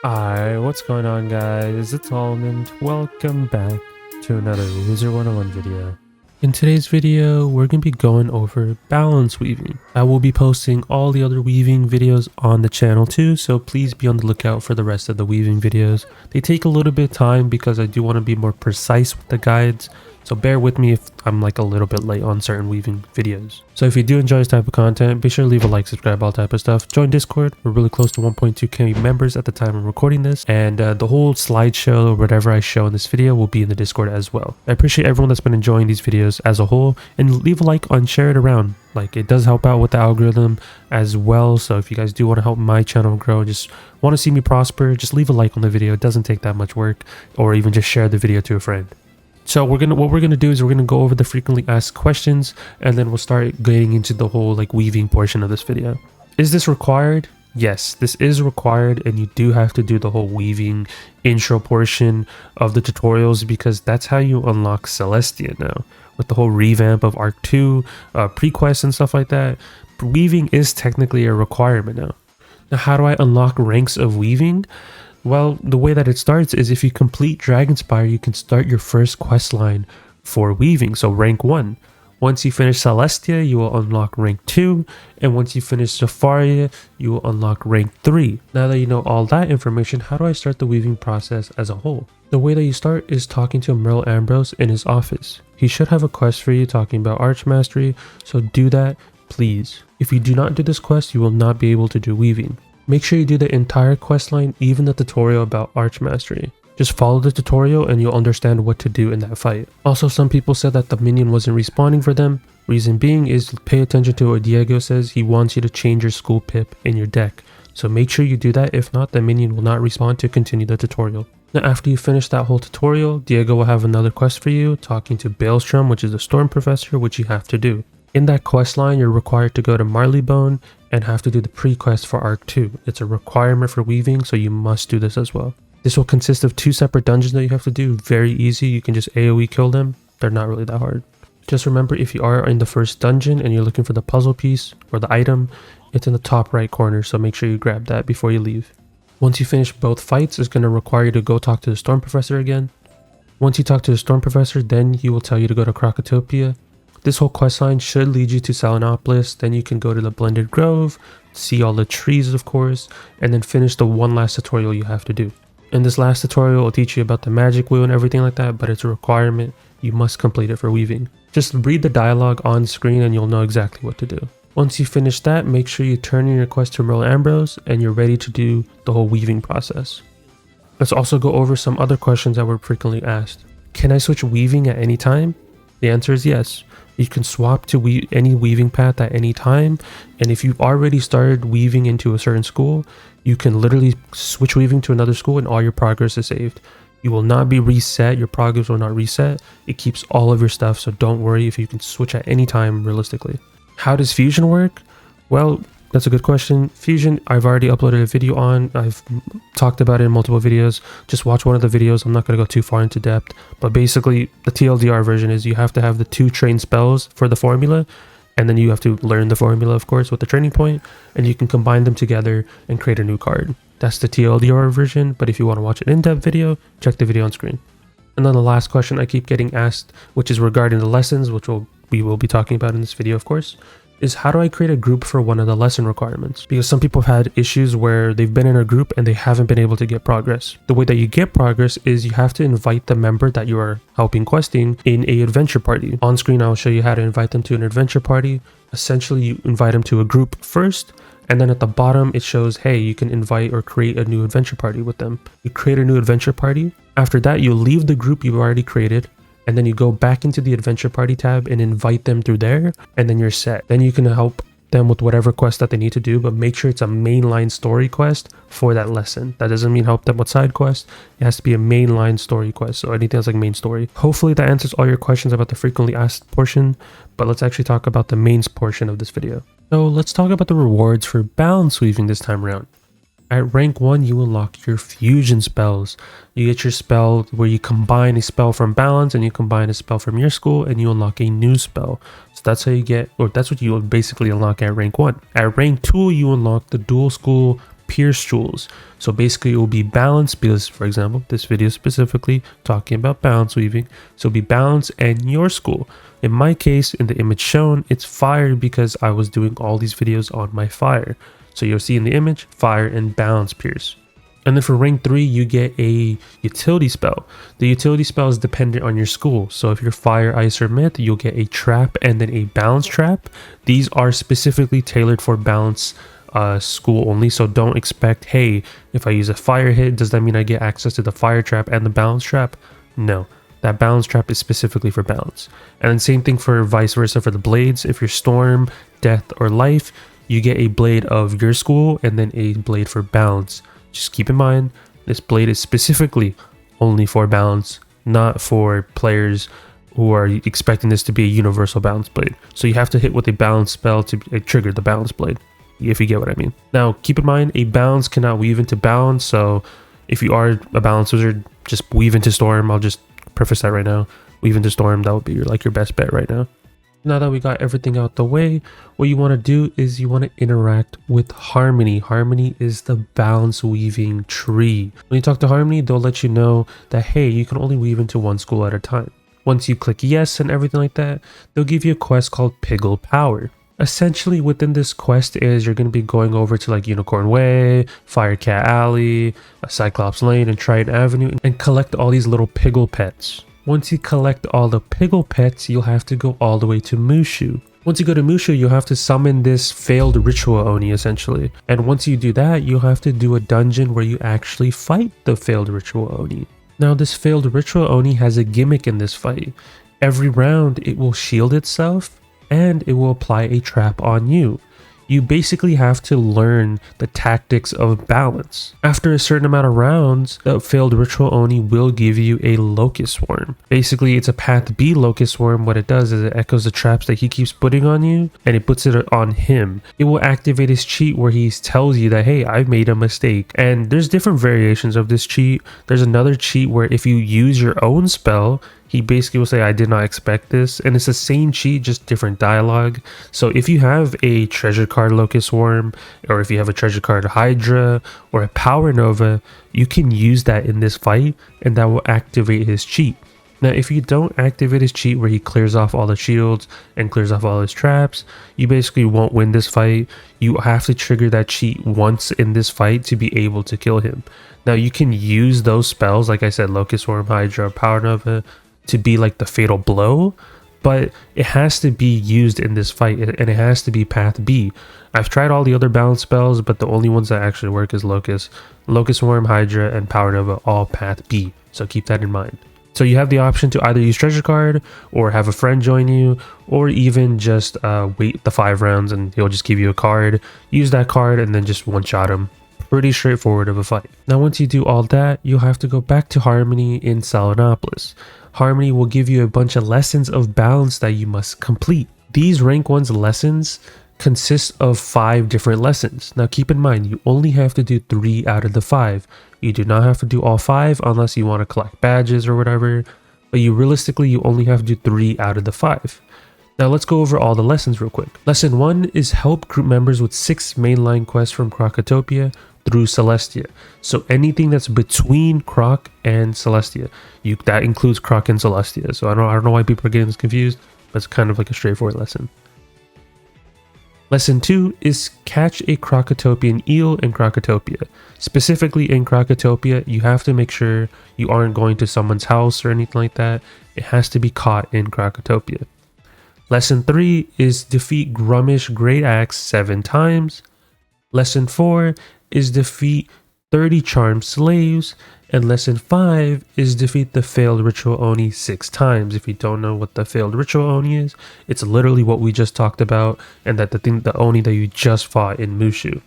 Hi, what's going on guys? It's Almond. Welcome back to another Wizard101 video. In today's video, we're going to be going over balance weaving. I will be posting all the other weaving videos on the channel too, so please be on the lookout for the rest of the weaving videos. They take a little bit of time because I do want to be more precise with the guides, so bear with me if I'm like a little bit late on certain weaving videos. So if you do enjoy this type of content, be sure to leave a like, subscribe, all type of stuff. Join Discord. We're really close to 1.2k members at the time of recording this. And the whole slideshow or whatever I show in this video will be in the Discord as well. I appreciate everyone that's been enjoying these videos as a whole. And leave a like and share it around. Like, it does help out with the algorithm as well. So if you guys do want to help my channel grow, just want to see me prosper, just leave a like on the video. It doesn't take that much work. Or even just share the video to a friend. So what we're gonna do is we're gonna go over the frequently asked questions, and then we'll start getting into the whole like weaving portion of this video. Is this required? Yes, this is required, and you do have to do the whole weaving intro portion of the tutorials because that's how you unlock Celestia now. With the whole revamp of Arc 2, pre-quests and stuff like that, weaving is technically a requirement now. Now, how do I unlock ranks of weaving? Well, the way that it starts is if you complete Dragonspire, you can start your first quest line for weaving, so rank 1. Once you finish Celestia, you will unlock rank 2, and once you finish Safaria, you will unlock rank 3. Now that you know all that information, how do I start the weaving process as a whole? The way that you start is talking to Merle Ambrose in his office. He should have a quest for you talking about Arch Mastery, so do that, please. If you do not do this quest, you will not be able to do weaving. Make sure you do the entire questline, even the tutorial about Arch Mastery. Just follow the tutorial and you'll understand what to do in that fight. Also, some people said that the minion wasn't respawning for them. Reason being is pay attention to what Diego says. He wants you to change your school pip in your deck. So make sure you do that. If not, the minion will not respawn to continue the tutorial. Now, after you finish that whole tutorial, Diego will have another quest for you, talking to Baelstrom, which is the Storm Professor, which you have to do. In that quest line, you're required to go to Marleybone and have to do the pre-quest for Arc 2. It's a requirement for weaving, so you must do this as well. This will consist of 2 separate dungeons that you have to do. Very easy, you can just AoE kill them. They're not really that hard. Just remember, if you are in the first dungeon and you're looking for the puzzle piece or the item, it's in the top right corner, so make sure you grab that before you leave. Once you finish both fights, it's going to require you to go talk to the Storm Professor again. Once you talk to the Storm Professor, then he will tell you to go to Krakatopia. This whole questline should lead you to Salinopolis, then you can go to the Blended Grove, see all the trees of course, and then finish the one last tutorial you have to do. In this last tutorial, will teach you about the magic wheel and everything like that, but it's a requirement. You must complete it for weaving. Just read the dialogue on screen and you'll know exactly what to do. Once you finish that, make sure you turn in your quest to Merle Ambrose and you're ready to do the whole weaving process. Let's also go over some other questions that were frequently asked. Can I switch weaving at any time? The answer is yes. You can swap to any weaving path at any time, and if you've already started weaving into a certain school, you can literally switch weaving to another school and all your progress is saved. You will not be reset, your progress will not reset. It keeps all of your stuff, so don't worry if you can switch at any time realistically. How does fusion work? Well, that's a good question. Fusion, I've already uploaded a video on. I've talked about it in multiple videos. Just watch one of the videos. I'm not going to go too far into depth. But basically, the TLDR version is you have to have the 2 trained spells for the formula. And then you have to learn the formula, of course, with the training point. And you can combine them together and create a new card. That's the TLDR version. But if you want to watch an in-depth video, check the video on screen. And then the last question I keep getting asked, which is regarding the lessons, which we will be talking about in this video, of course, is how do I create a group for one of the lesson requirements? Because some people have had issues where they've been in a group and they haven't been able to get progress. The way that you get progress is you have to invite the member that you are helping questing in a adventure party. On screen, I'll show you how to invite them to an adventure party. Essentially, you invite them to a group first, and then at the bottom, it shows, hey, you can invite or create a new adventure party with them. You create a new adventure party. After that, you leave the group you've already created, and then you go back into the adventure party tab and invite them through there, and then you're set. Then you can help them with whatever quest that they need to do, but make sure it's a mainline story quest for that lesson. That doesn't mean help them with side quests. It has to be a mainline story quest, so anything that's like main story. Hopefully that answers all your questions about the frequently asked portion, but let's actually talk about the main portion of this video. So let's talk about the rewards for balance weaving this time around. At rank 1, you unlock your fusion spells. You get your spell where you combine a spell from balance and you combine a spell from your school and you unlock a new spell. So that's how you get, or that's what you will basically unlock at rank 1. At rank 2, you unlock the dual school Pierce jewels. So basically it will be balance because, for example, this video specifically talking about balance weaving. So it'll be balance and your school. In my case, in the image shown, it's fire because I was doing all these videos on my fire. So you'll see in the image, fire and balance pierce. And then for rank 3, you get a utility spell. The utility spell is dependent on your school. So if you're fire, ice, or myth, you'll get a trap and then a balance trap. These are specifically tailored for balance school only. So don't expect, hey, if I use a fire hit, does that mean I get access to the fire trap and the balance trap? No, that balance trap is specifically for balance. And then same thing for vice versa for the blades. If you're storm, death, or life, you get a blade of your school and then a blade for balance. Just keep in mind, this blade is specifically only for balance, not for players who are expecting this to be a universal balance blade. So you have to hit with a balance spell to trigger the balance blade, if you get what I mean. Now, keep in mind, a balance cannot weave into balance. So if you are a balance wizard, just weave into storm. I'll just preface that right now. Weave into storm, that would be your best bet right now. Now that we got everything out the way, what you want to do is you want to interact with Harmony. Harmony is the balance weaving tree. When you talk to Harmony, they'll let you know that, hey, you can only weave into one school at a time. Once you click yes and everything like that, they'll give you a quest called Piggle Power. Essentially, within this quest is you're going to be going over to like Unicorn Way, Firecat Alley, Cyclops Lane, and Triton Avenue and collect all these little Piggle pets. Once you collect all the Piggle pets, you'll have to go all the way to Mushu. Once you go to Mushu, you'll have to summon this failed ritual Oni essentially. And once you do that, you'll have to do a dungeon where you actually fight the failed ritual Oni. Now this failed ritual Oni has a gimmick in this fight. Every round it will shield itself and it will apply a trap on you. You basically have to learn the tactics of balance. After a certain amount of rounds, the failed ritual Oni will give you a locust swarm. Basically, it's a path B locust swarm. What it does is it echoes the traps that he keeps putting on you and it puts it on him. It will activate his cheat where he tells you that, hey, I've made a mistake. And there's different variations of this cheat. There's another cheat where if you use your own spell, he basically will say, I did not expect this. And it's the same cheat, just different dialogue. So if you have a treasure card Locust Swarm, or if you have a treasure card Hydra, or a Power Nova, you can use that in this fight, and that will activate his cheat. Now, if you don't activate his cheat where he clears off all the shields and clears off all his traps, you basically won't win this fight. You have to trigger that cheat once in this fight to be able to kill him. Now, you can use those spells, like I said, Locust Swarm, Hydra, Power Nova, to be like the fatal blow, but it has to be used in this fight and it has to be path B. I've tried all the other balance spells, but the only ones that actually work is Locust Swarm, Hydra, and Power Nova, all path B. So keep that in mind. So you have the option to either use treasure card or have a friend join you, or even just wait the 5 rounds and he'll just give you a card, use that card, and then just one-shot him. Pretty straightforward of a fight. Now once you do all that, you'll have to go back to Harmony in Salinopolis. Harmony will give you a bunch of lessons of balance that you must complete. These rank 1's lessons consist of 5 different lessons. Now keep in mind, you only have to do 3 out of the 5. You do not have to do all 5 unless you want to collect badges or whatever, but you only have to do 3 out of the 5. Now let's go over all the lessons real quick. Lesson 1 is help group members with 6 mainline quests from Crocotopia through Celestia. So anything that's between Croc and Celestia, that includes Croc and Celestia. So I don't know why people are getting this confused, but it's kind of like a straightforward lesson. Lesson 2 is catch a Crocotopian eel in Crocotopia. Specifically in Crocotopia, you have to make sure you aren't going to someone's house or anything like that. It has to be caught in Crocotopia. Lesson 3 is defeat Grummish Great Axe 7 times. Lesson 4 is defeat 30 charmed slaves, and lesson 5 is defeat the failed ritual Oni 6 times. If you don't know what the failed ritual Oni is, it's literally what we just talked about, and the Oni that you just fought in Mushu.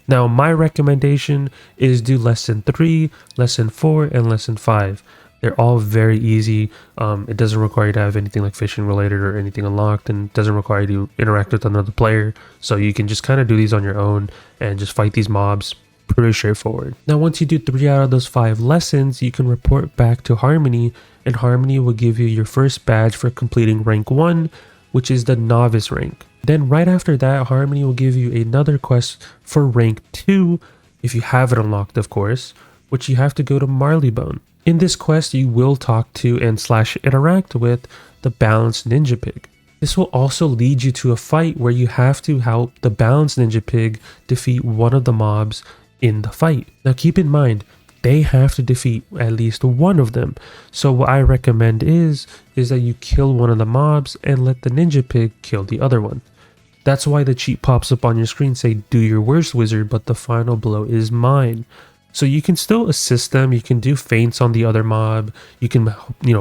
Now my recommendation is do lesson 3, lesson 4, and lesson 5. They're all very easy. It doesn't require you to have anything like fishing related or anything unlocked, and it doesn't require you to interact with another player. So you can just kind of do these on your own and just fight these mobs. Pretty straightforward. Now once you do 3 out of those 5 lessons, you can report back to Harmony, and Harmony will give you your first badge for completing rank 1, which is the novice rank. Then right after that, Harmony will give you another quest for rank 2, if you have it unlocked of course, which you have to go to Marleybone. In this quest you will talk to and / interact with the balanced ninja pig. This will also lead you to a fight where you have to help the balanced ninja pig defeat one of the mobs in the fight. Now keep in mind, they have to defeat at least one of them. So what I recommend is that you kill one of the mobs and let the ninja pig kill the other one. That's why the cheat pops up on your screen say, do your worst wizard, but the final blow is mine. So you can still assist them, you can do feints on the other mob, you can,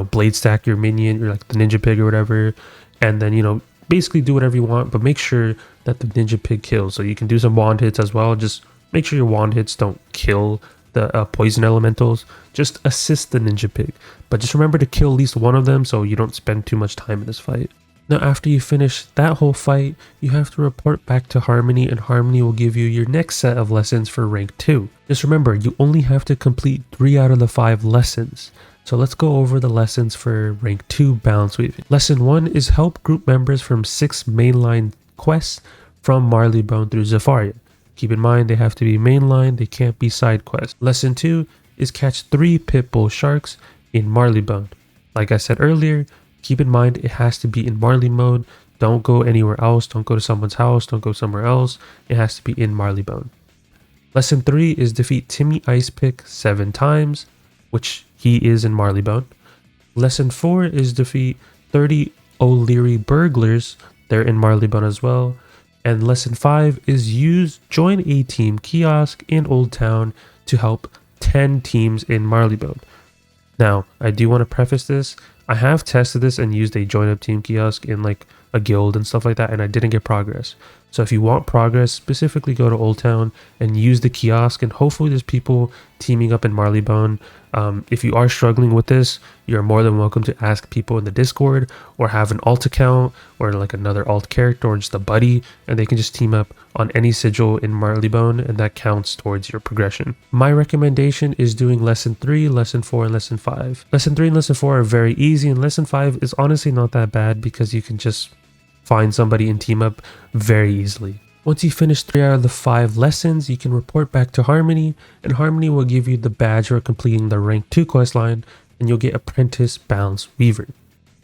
blade stack your minion, or like the ninja pig or whatever, and then, basically do whatever you want, but make sure that the ninja pig kills. So you can do some wand hits as well, just make sure your wand hits don't kill the poison elementals, just assist the ninja pig. But just remember to kill at least one of them so you don't spend too much time in this fight. Now after you finish that whole fight, you have to report back to Harmony, and Harmony will give you your next set of lessons for rank 2. Just remember, you only have to complete 3 out of the 5 lessons. So let's go over the lessons for rank 2 balance weaving. Lesson 1 is help group members from 6 mainline quests from Marleybone through Zafaria. Keep in mind they have to be mainline, they can't be side quests. Lesson 2 is catch 3 pitbull sharks in Marleybone. Like I said earlier, keep in mind it has to be in Marley mode. Don't go anywhere else, don't go to someone's house, don't go somewhere else. It has to be in Marleybone. Lesson 3 is defeat Timmy Icepick 7 times, which he is in Marleybone. Lesson 4 is defeat 30 O'Leary burglars, they're in Marleybone as well. And lesson 5 is join a team kiosk in Old Town to help 10 teams in Marleybone. Now, I do want to preface this. I have tested this and used a join up team kiosk in like a guild and stuff like that, and I didn't get progress. So if you want progress, specifically go to Old Town and use the kiosk, and hopefully there's people teaming up in Marleybone. If you are struggling with this, you're more than welcome to ask people in the Discord, or have an alt account or like another alt character or just a buddy, and they can just team up on any sigil in Marleybone, and that counts towards your progression. My recommendation is doing lesson 3, lesson 4, and lesson 5. Lesson 3 and lesson 4 are very easy, and lesson 5 is honestly not that bad because you can just find somebody and team up very easily. Once you finish 3 out of the 5 lessons, you can report back to Harmony, and Harmony will give you the badge for completing the rank 2 questline, and you'll get Apprentice Balance Weaver.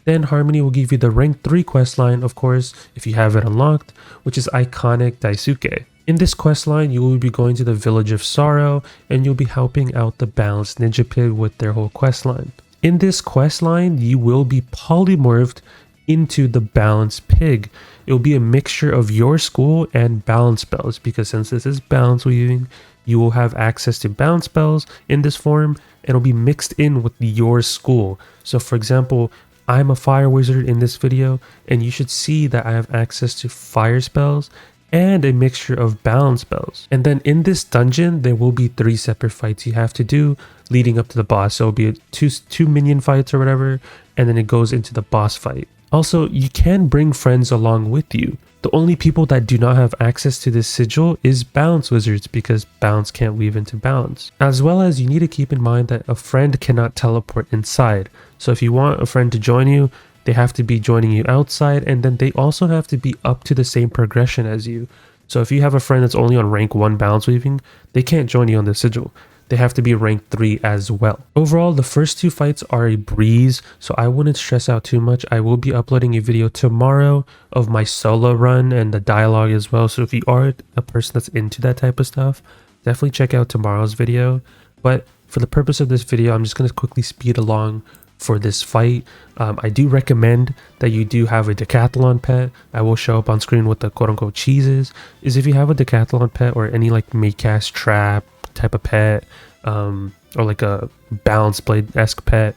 Then Harmony will give you the rank 3 questline, of course, if you have it unlocked, which is Iconic Daisuke. In this questline, you will be going to the Village of Sorrow, and you'll be helping out the Balanced Ninja Pig with their whole questline. In this questline, you will be polymorphed into the Balanced Pig. It will be a mixture of your school and balance spells, because since this is balance weaving, you will have access to balance spells in this form, and it'll be mixed in with your school. So for example, I'm a fire wizard in this video, and you should see that I have access to fire spells and a mixture of balance spells. And then in this dungeon, there will be 3 separate fights you have to do leading up to the boss. So it'll be two minion fights or whatever, and then it goes into the boss fight. Also, you can bring friends along with you. The only people that do not have access to this sigil is balance wizards, because balance can't weave into balance. As well as, you need to keep in mind that a friend cannot teleport inside. So if you want a friend to join you, they have to be joining you outside, and then they also have to be up to the same progression as you. So if you have a friend that's only on rank 1 balance weaving, they can't join you on the sigil. They have to be rank 3 as well. Overall, the first 2 fights are a breeze, so I wouldn't stress out too much. I will be uploading a video tomorrow of my solo run and the dialogue as well. So if you are a person that's into that type of stuff, definitely check out tomorrow's video. But for the purpose of this video, I'm just going to quickly speed along for this fight. I do recommend that you do have a decathlon pet. I will show up on screen what the quote-unquote cheese is if you have a decathlon pet or any like Maycast trap type of pet, or like a balance blade-esque pet.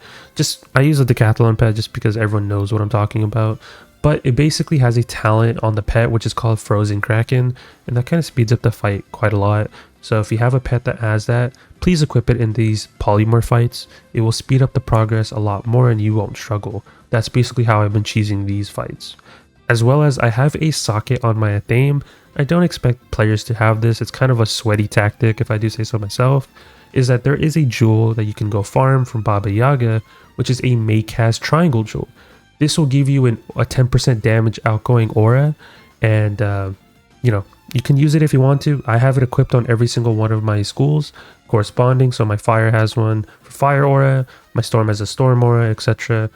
I use a decathlon pet just because everyone knows what I'm talking about. But it basically has a talent on the pet which is called Frozen Kraken, and that kind of speeds up the fight quite a lot. So if you have a pet that has that, please equip it in these polymorph fights. It will speed up the progress a lot more and you won't struggle. That's basically how I've been cheesing these fights. As well as, I have a socket on my Athame. I don't expect players to have this. It's kind of a sweaty tactic, if I do say so myself, is that there is a jewel that you can go farm from Baba Yaga, which is a Maycast triangle jewel. This will give you a 10% damage outgoing aura, and You can use it if you want to. I have it equipped on every single one of my schools corresponding. So my fire has one for fire aura, my storm has a storm aura, etc.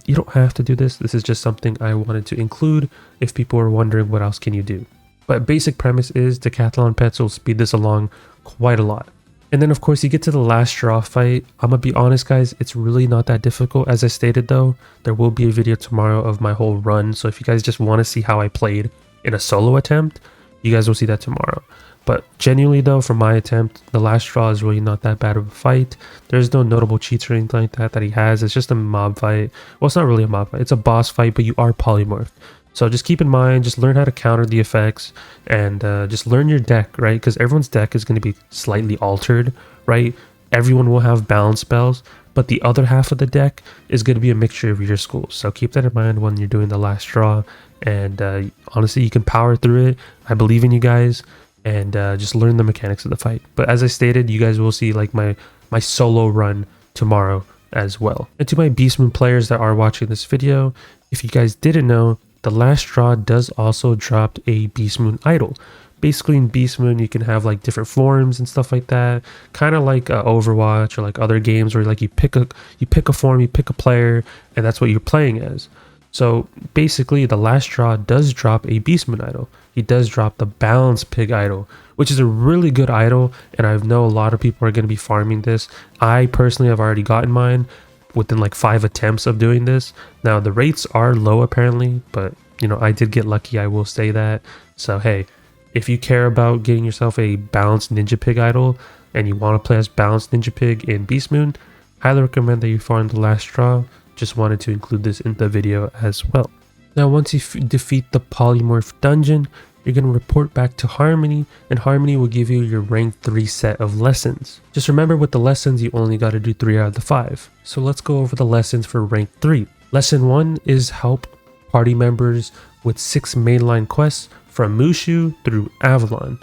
You don't have to do this. This is just something I wanted to include if people are wondering what else can you do. But basic premise is Decathlon pets will speed this along quite a lot. And then of course you get to the last straw fight. I'm gonna be honest guys, it's really not that difficult. As I stated though, there will be a video tomorrow of my whole run. So if you guys just want to see how I played in a solo attempt, you guys will see that tomorrow. But genuinely though, for my attempt, the last straw is really not that bad of a fight. There's no notable cheats or anything like that he has. It's just a mob fight. Well, it's not really a mob fight. It's a boss fight, but you are polymorphed. So just keep in mind, just learn how to counter the effects and just learn your deck, right? Because everyone's deck is going to be slightly altered, right? Everyone will have balance spells, but the other half of the deck is going to be a mixture of your schools. So keep that in mind when you're doing the last straw. And honestly, you can power through it. I believe in you guys. And just learn the mechanics of the fight. But as I stated, you guys will see like my solo run tomorrow as well. And to my Beast Moon players that are watching this video, if you guys didn't know, the last straw does also drop a Beast Moon idol. Basically in Beast Moon you can have like different forms and stuff like that, kind of like Overwatch or like other games where like you pick a form, you pick a player, and that's what you're playing as. So basically the last straw does drop a Beast Moon idol. He does drop the Balance Pig idol, which is a really good idol, and I know a lot of people are going to be farming this. I personally have already gotten mine within like 5 attempts of doing this. Now the rates are low apparently, but you know, I did get lucky, I will say that. So hey, if you care about getting yourself a Balanced Ninja Pig idol and you want to play as Balanced Ninja Pig in Beast Moon, highly recommend that you farm the last straw. Just wanted to include this in the video as well. Now once you defeat the polymorph dungeon, you're going to report back to Harmony, and Harmony will give you your rank 3 set of lessons. Just remember with the lessons, you only got to do 3 out of the 5. So let's go over the lessons for rank 3. Lesson 1 is help party members with 6 mainline quests from Mushu through Avalon.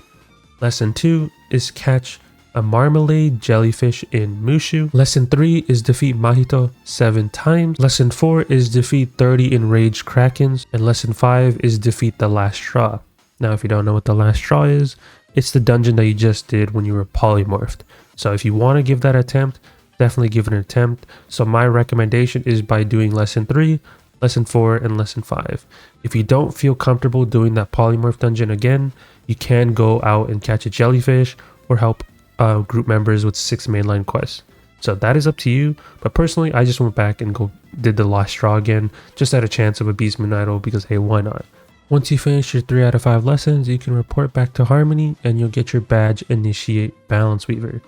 Lesson 2 is catch a marmalade jellyfish in Mushu. Lesson 3 is defeat Mahito 7 times. Lesson 4 is defeat 30 enraged krakens. And lesson 5 is defeat the last straw. Now if you don't know what the last straw is, it's the dungeon that you just did when you were polymorphed. So if you want to give that attempt, definitely give it an attempt. So my recommendation is by doing lesson 3, lesson 4, and lesson 5. If you don't feel comfortable doing that polymorph dungeon again, you can go out and catch a jellyfish or help group members with 6 mainline quests. So that is up to you, but personally I just went back and did the last straw again, just at a chance of a Beast Moon idol, because hey, why not? Once you finish your 3 out of 5 lessons, you can report back to Harmony and you'll get your badge Initiate Balance Weaver.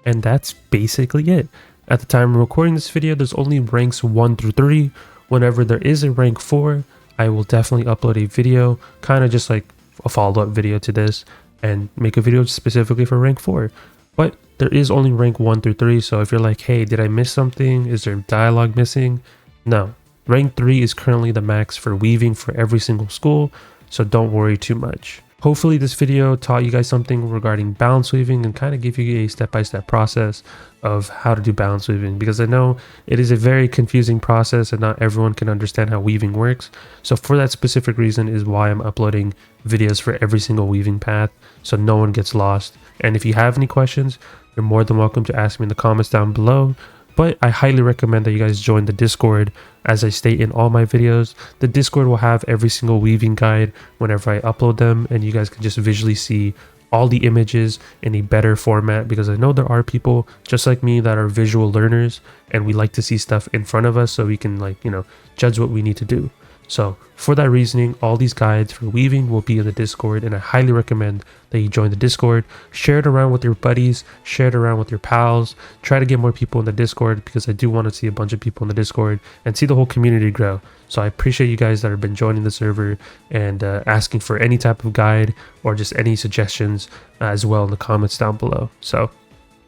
And that's basically it. At the time of recording this video, there's only ranks 1 through 3. Whenever there is a rank 4, I will definitely upload a video, kind of just like a follow-up video to this, and make a video specifically for rank 4. But there is only rank 1 through 3, so if you're like, hey, did I miss something? Is there dialogue missing? No. Rank 3 is currently the max for weaving for every single school, so don't worry too much. Hopefully this video taught you guys something regarding balance weaving and kind of give you a step-by-step process of how to do balance weaving, because I know it is a very confusing process and not everyone can understand how weaving works. So for that specific reason is why I'm uploading videos for every single weaving path so no one gets lost. And if you have any questions, you're more than welcome to ask me in the comments down below. But I highly recommend that you guys join the Discord. As I state in all my videos, the Discord will have every single weaving guide whenever I upload them, and you guys can just visually see all the images in a better format, because I know there are people just like me that are visual learners and we like to see stuff in front of us so we can, like, you know, judge what we need to do. So for that reasoning, all these guides for weaving will be in the Discord, and I highly recommend that you join the Discord. Share it around with your buddies, share it around with your pals, try to get more people in the Discord, because I do want to see a bunch of people in the Discord and see the whole community grow. So I appreciate you guys that have been joining the server and asking for any type of guide or just any suggestions as well in the comments down below. So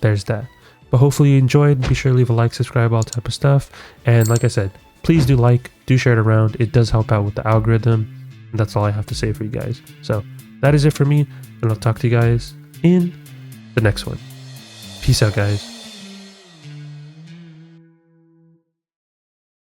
there's that. But hopefully you enjoyed. Be sure to leave a like, subscribe, all type of stuff. And like I said, please do like, do share it around. It does help out with the algorithm. And that's all I have to say for you guys. So that is it for me, and I'll talk to you guys in the next one. Peace out, guys.